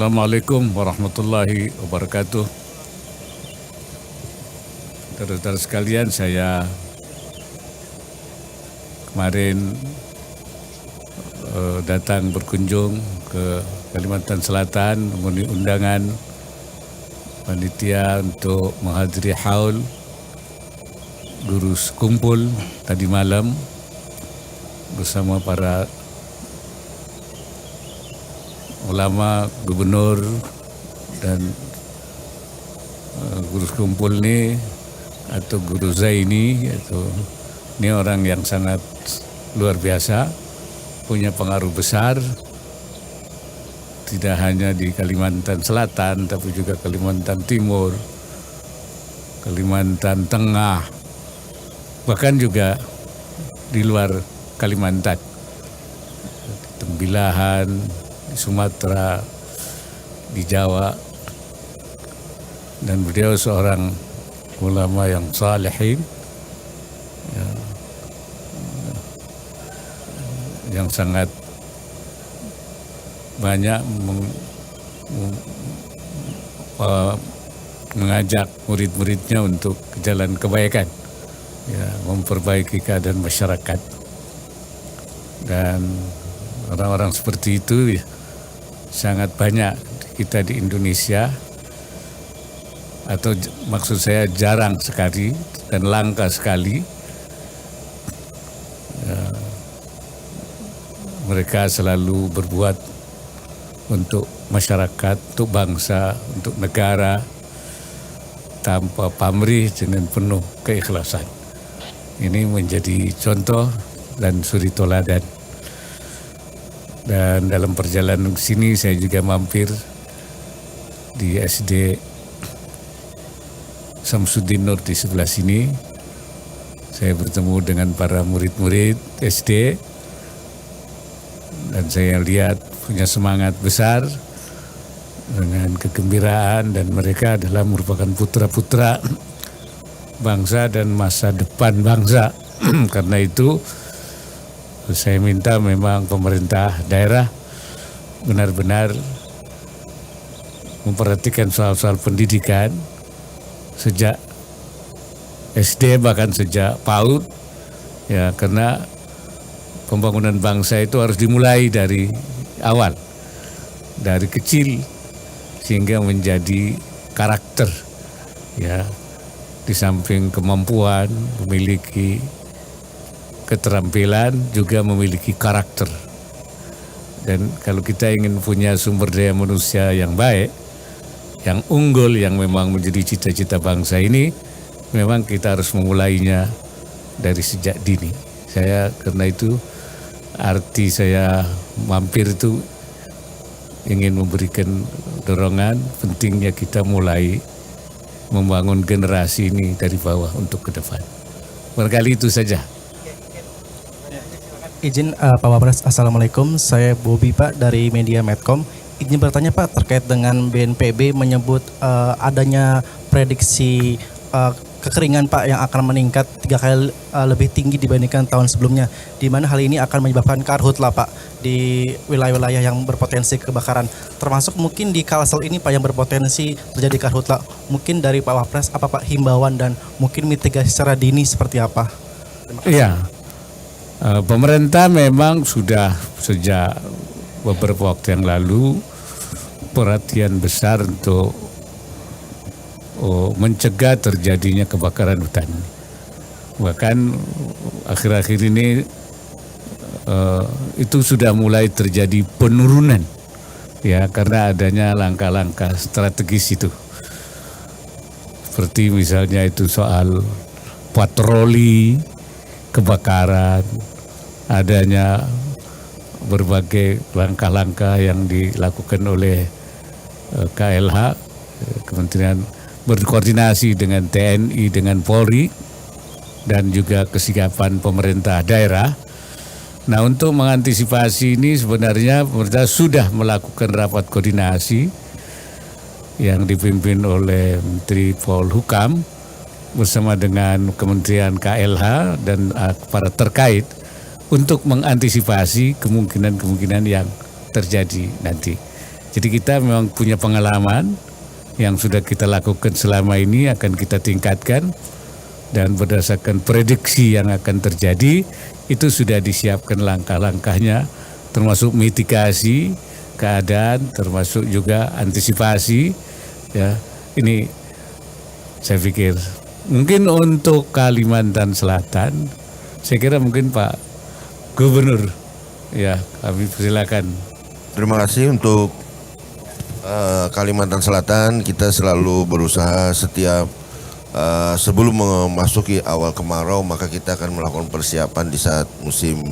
Assalamualaikum warahmatullahi wabarakatuh. Saudara-saudara sekalian, saya kemarin datang berkunjung ke Kalimantan Selatan memenuhi undangan panitia untuk menghadiri haul guru kumpul tadi malam bersama para ulama, gubernur, dan guru kumpul ini atau Guru Zaini, ini orang yang sangat luar biasa, punya pengaruh besar tidak hanya di Kalimantan Selatan tapi juga Kalimantan Timur, Kalimantan Tengah, bahkan juga di luar Kalimantan, Tembilahan, di Sumatera, di Jawa, dan beliau seorang ulama yang salihin, yang sangat banyak mengajak murid-muridnya untuk jalan kebaikan, memperbaiki keadaan masyarakat. Dan orang-orang seperti itu sangat banyak kita di Indonesia, atau maksud saya jarang sekali dan langka sekali. Mereka selalu berbuat untuk masyarakat, untuk bangsa, untuk negara tanpa pamrih, dengan penuh keikhlasan. Ini menjadi contoh dan suri teladan. Dan dalam perjalanan ke sini saya juga mampir di SD Samsudin Nur di sebelah sini. Saya bertemu dengan para murid-murid SD dan saya lihat punya semangat besar dengan kegembiraan, dan mereka adalah merupakan putra-putra bangsa dan masa depan bangsa. Karena itu saya minta memang pemerintah daerah benar-benar memperhatikan soal-soal pendidikan sejak SD, bahkan sejak PAUD, karena pembangunan bangsa itu harus dimulai dari awal, dari kecil, sehingga menjadi karakter, di samping kemampuan, memiliki keterampilan, juga memiliki karakter. Dan kalau kita ingin punya sumber daya manusia yang baik, yang unggul, yang memang menjadi cita-cita bangsa ini, memang kita harus memulainya dari sejak dini. Karena itu arti saya mampir itu ingin memberikan dorongan pentingnya kita mulai membangun generasi ini dari bawah untuk ke depan. Barangkali itu saja. Izin Pak Wapres, Assalamualaikum. Saya Bobi Pak dari Media Medcom. Izin bertanya Pak terkait dengan BNPB menyebut adanya prediksi kekeringan Pak yang akan meningkat 3 kali lebih tinggi dibandingkan tahun sebelumnya, di mana hal ini akan menyebabkan karhutlah Pak di wilayah-wilayah yang berpotensi kebakaran, termasuk mungkin di Kalsel ini Pak yang berpotensi terjadi karhutlah. Mungkin dari Pak Wapres apa Pak himbauan dan mungkin mitigasi secara dini seperti apa? Iya, pemerintah memang sudah sejak beberapa waktu yang lalu perhatian besar untuk mencegah terjadinya kebakaran hutan. Bahkan akhir-akhir ini itu sudah mulai terjadi penurunan, karena adanya langkah-langkah strategis itu. Seperti misalnya itu soal patroli kebakaran, adanya berbagai langkah-langkah yang dilakukan oleh KLH, Kementerian, berkoordinasi dengan TNI, dengan Polri, dan juga kesigapan pemerintah daerah. Nah, untuk mengantisipasi ini sebenarnya pemerintah sudah melakukan rapat koordinasi yang dipimpin oleh Menteri Polhukam bersama dengan Kementerian KLH dan para terkait untuk mengantisipasi kemungkinan-kemungkinan yang terjadi nanti. Jadi kita memang punya pengalaman yang sudah kita lakukan selama ini akan kita tingkatkan, dan berdasarkan prediksi yang akan terjadi itu sudah disiapkan langkah-langkahnya, termasuk mitigasi keadaan, termasuk juga antisipasi. Ya, ini saya pikir mungkin untuk Kalimantan Selatan, saya kira mungkin Pak Gubernur, ya kami silakan. Terima kasih untuk Kalimantan Selatan. Kita selalu berusaha setiap sebelum memasuki awal kemarau, maka kita akan melakukan persiapan di saat musim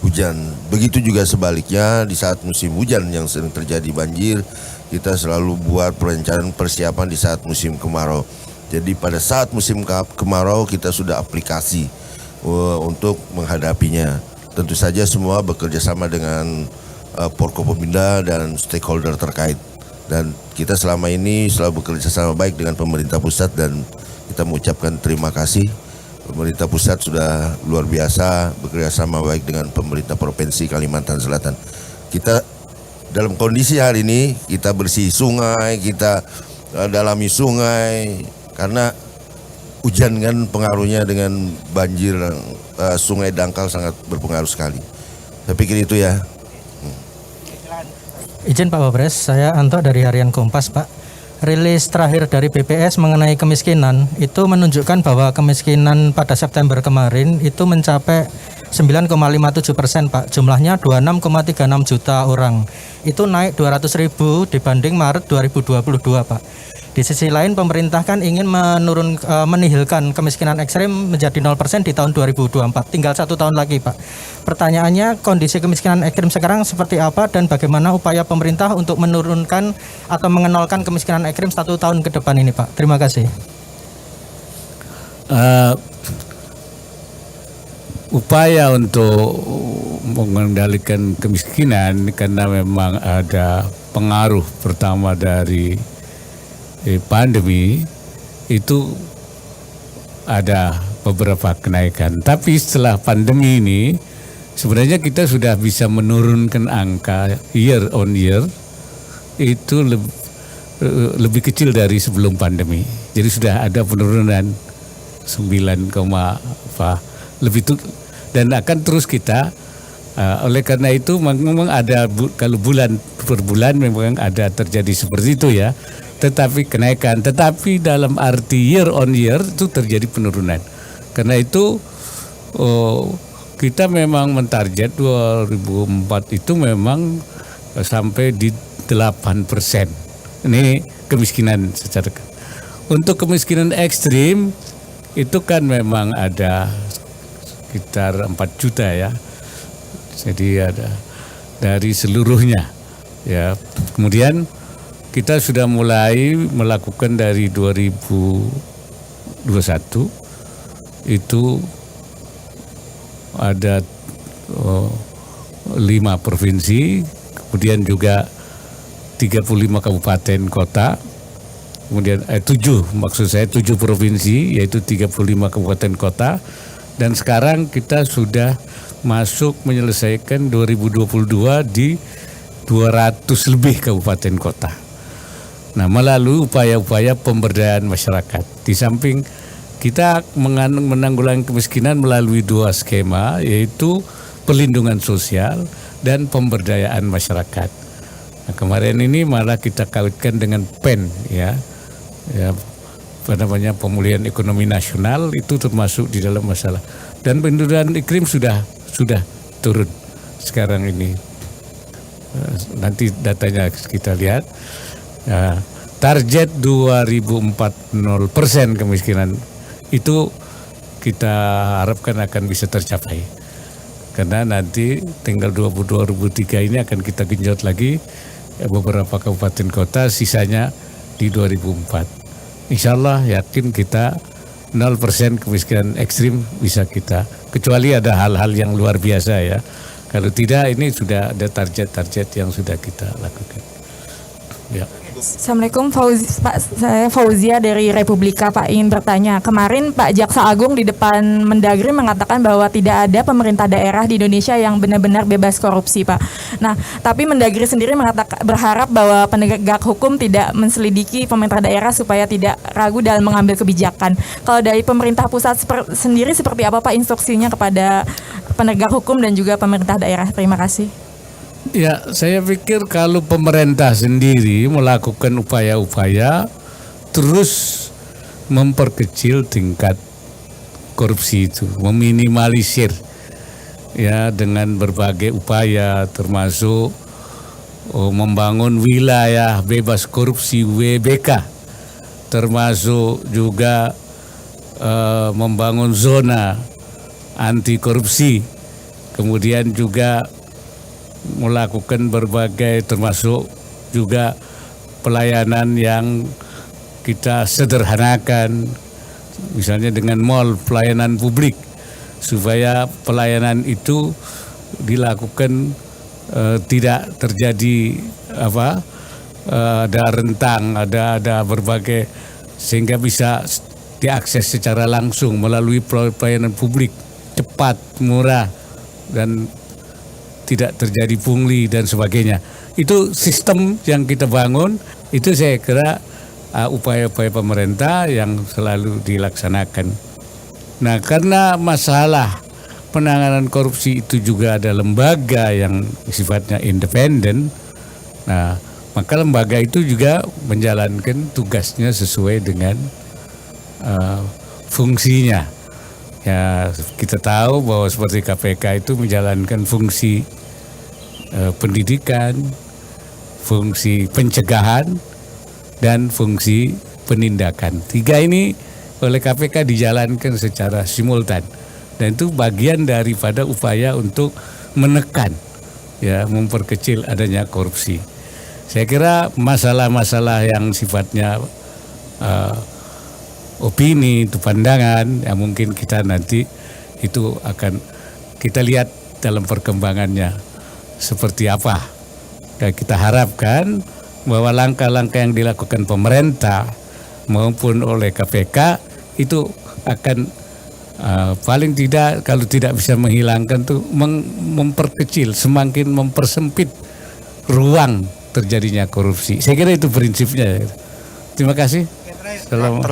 hujan. Begitu juga sebaliknya, di saat musim hujan yang sering terjadi banjir, kita selalu buat perencanaan persiapan di saat musim kemarau. Jadi pada saat musim kemarau kita sudah aplikasi untuk menghadapinya. Tentu saja semua bekerja sama dengan Forkopimda dan stakeholder terkait. Dan kita selama ini selalu bekerja sama baik dengan pemerintah pusat, dan kita mengucapkan terima kasih. Pemerintah pusat sudah luar biasa bekerja sama baik dengan pemerintah Provinsi Kalimantan Selatan. Kita dalam kondisi hari ini, kita bersih sungai, kita dalami sungai, karena hujan kan pengaruhnya dengan banjir, sungai dangkal sangat berpengaruh sekali. Saya pikir itu ya. Izin Pak Wapres, saya Anto dari Harian Kompas, Pak. Rilis terakhir dari BPS mengenai kemiskinan itu menunjukkan bahwa kemiskinan pada September kemarin itu mencapai 9,57%, Pak. Jumlahnya 26,36 juta orang. Itu naik 200.000 dibanding Maret 2022, Pak. Di sisi lain pemerintah kan ingin menihilkan kemiskinan ekstrim menjadi 0% di tahun 2024. Tinggal 1 tahun lagi, Pak. Pertanyaannya, kondisi kemiskinan ekstrim sekarang seperti apa dan bagaimana upaya pemerintah untuk menurunkan atau mengenolkan kemiskinan ekstrim 1 tahun ke depan ini, Pak? Terima kasih. Upaya untuk mengendalikan kemiskinan karena memang ada pengaruh pertama dari pandemi, itu ada beberapa kenaikan. Tapi setelah pandemi ini sebenarnya kita sudah bisa menurunkan angka year on year itu lebih kecil dari sebelum pandemi. Jadi sudah ada penurunan 9, lebih itu, dan akan terus kita oleh karena itu memang ada kalau bulan per bulan memang ada terjadi seperti itu ya. Tetapi kenaikan, tetapi dalam arti year on year itu terjadi penurunan. Karena itu kita memang mentarget 2004 itu memang sampai di 8%. Ini kemiskinan secara. Untuk kemiskinan ekstrim itu kan memang ada sekitar 4 juta ya. Jadi ada dari seluruhnya ya. Kemudian kita sudah mulai melakukan dari 2021 itu ada 5 provinsi, kemudian juga 35 kabupaten kota, kemudian 7 provinsi yaitu 35 kabupaten kota, dan sekarang kita sudah masuk menyelesaikan 2022 di 200 lebih kabupaten kota. Nah, melalui upaya-upaya pemberdayaan masyarakat. Di samping kita menanggulangi kemiskinan melalui 2 skema, yaitu perlindungan sosial dan pemberdayaan masyarakat. Nah, kemarin ini malah kita kaitkan dengan PEN ya, pemulihan ekonomi nasional itu termasuk di dalam masalah. Dan perubahan iklim sudah turun sekarang ini. Nanti datanya kita lihat. Target 2040% kemiskinan itu kita harapkan akan bisa tercapai, karena nanti tinggal 2023 ini akan kita genjot lagi beberapa kabupaten kota, sisanya di 2004. Insya Allah yakin kita 0% kemiskinan ekstrim bisa kita, kecuali ada hal-hal yang luar biasa ya. Kalau tidak, ini sudah ada target-target yang sudah kita lakukan. Ya. Assalamualaikum Pak, saya Fauzia dari Republika Pak, ingin bertanya. Kemarin Pak Jaksa Agung di depan Mendagri mengatakan bahwa tidak ada pemerintah daerah di Indonesia yang benar-benar bebas korupsi Pak. Nah, tapi Mendagri sendiri berharap bahwa penegak hukum tidak menselidiki pemerintah daerah supaya tidak ragu dalam mengambil kebijakan. Kalau dari pemerintah pusat sendiri seperti apa Pak instruksinya kepada penegak hukum dan juga pemerintah daerah? Terima kasih. Ya, saya pikir kalau pemerintah sendiri melakukan upaya-upaya terus memperkecil tingkat korupsi itu, meminimalisir ya dengan berbagai upaya termasuk membangun wilayah bebas korupsi WBK, termasuk juga membangun zona anti korupsi, kemudian juga melakukan berbagai termasuk juga pelayanan yang kita sederhanakan, misalnya dengan mall pelayanan publik, supaya pelayanan itu dilakukan tidak terjadi ada rentang, ada berbagai, sehingga bisa diakses secara langsung melalui pelayanan publik cepat, murah, dan tidak terjadi pungli dan sebagainya. Itu sistem yang kita bangun, itu saya kira upaya-upaya pemerintah yang selalu dilaksanakan. Nah, karena masalah penanganan korupsi itu juga ada lembaga yang sifatnya independen, nah maka lembaga itu juga menjalankan tugasnya sesuai dengan fungsinya. Ya, kita tahu bahwa seperti KPK itu menjalankan fungsi pendidikan, fungsi pencegahan, dan fungsi penindakan. 3 ini oleh KPK dijalankan secara simultan, dan itu bagian daripada upaya untuk menekan, ya, memperkecil adanya korupsi. Saya kira masalah-masalah yang sifatnya opini, itu pandangan, ya mungkin kita nanti itu akan kita lihat dalam perkembangannya seperti apa. Dan kita harapkan bahwa langkah-langkah yang dilakukan pemerintah maupun oleh KPK itu akan paling tidak, kalau tidak bisa menghilangkan tuh, memperkecil, semakin mempersempit ruang terjadinya korupsi. Saya kira itu prinsipnya. Terima kasih.